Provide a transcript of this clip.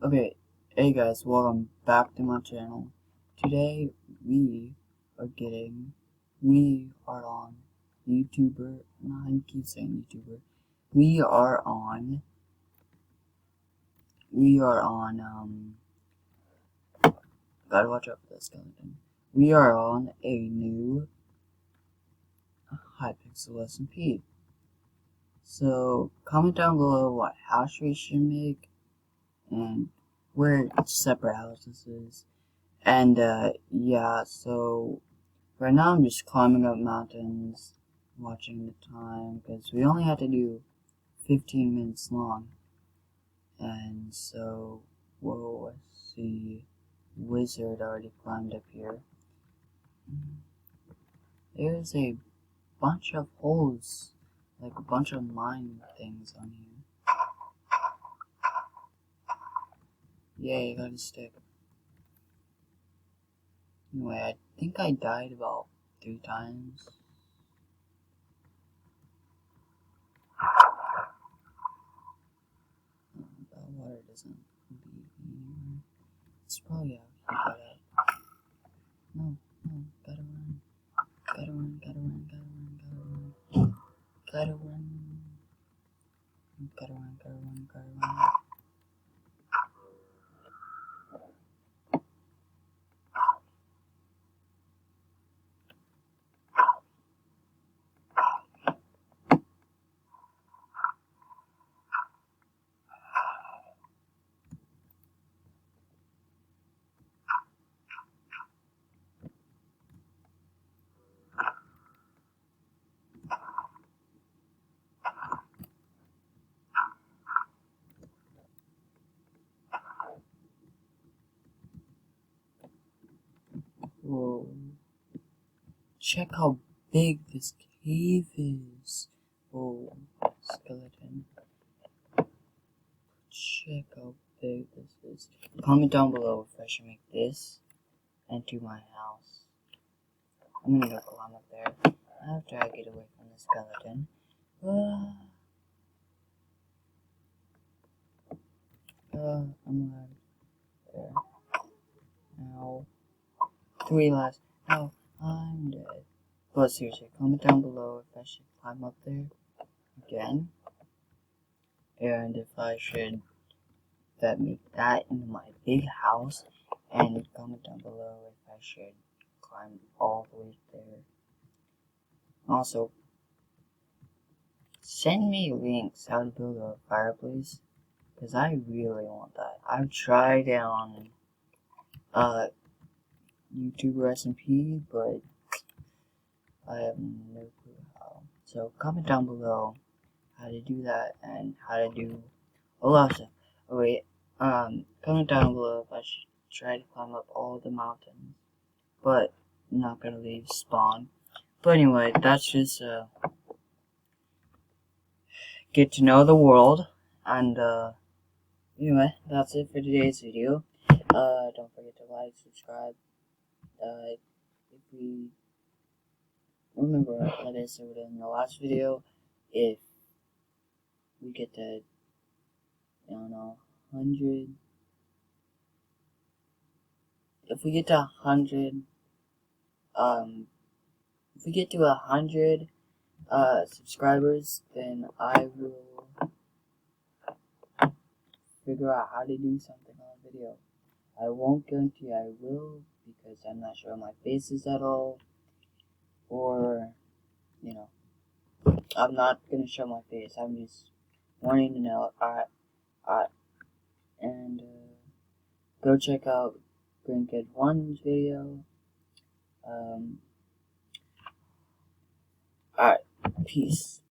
Okay, hey guys, welcome back to my channel. Today we are on YouTuber, no, I keep saying YouTuber. We are on, gotta watch out for the skeleton. We are on a new hypixel SMP. So, comment down below what house we should make and where separate houses is. And yeah, so right now I'm just climbing up mountains, watching the time, because we only had to do 15 minutes long. And so, whoa, let's see, wizard already climbed up here. There's a bunch of holes, like a bunch of mine things on here. Yay, I got a stick. Anyway, I think I died about 3 times. That water doesn't leave anywhere. It's probably out here, but no, gotta run. Gotta run. Gotta run. Whoa. Check how big this cave is. Whoa, skeleton. Check how big this is. Comment down below if I should make this into my house. I'm gonna go climb up there after I get away from the skeleton. I'm right there. Now, 3 lives. No, I'm dead. But seriously, comment down below if I should climb up there again, and if I should make that into my big house, and comment down below if I should climb all the way there. Also, send me links how to build a fireplace, because I really want that. I've tried it on YouTuber SMP, but I have no clue how. So comment down below how to do that and how to do a lot of stuff. Oh wait, comment down below if I should try to climb up all the mountains, but I'm not gonna leave spawn. But anyway, that's just get to know the world, and anyway, that's it for today's video. Don't forget to like, subscribe. If we remember, like I said in the last video, if we get to, I don't know, 100. If we get to 100, if we get to 100 subscribers, then I will figure out how to do something on video. I won't guarantee I will, because I'm not sure my face is at all, or, you know, I'm not gonna show my face. I'm just wanting to know. And go check out Green Kid 1's video. Alright, peace.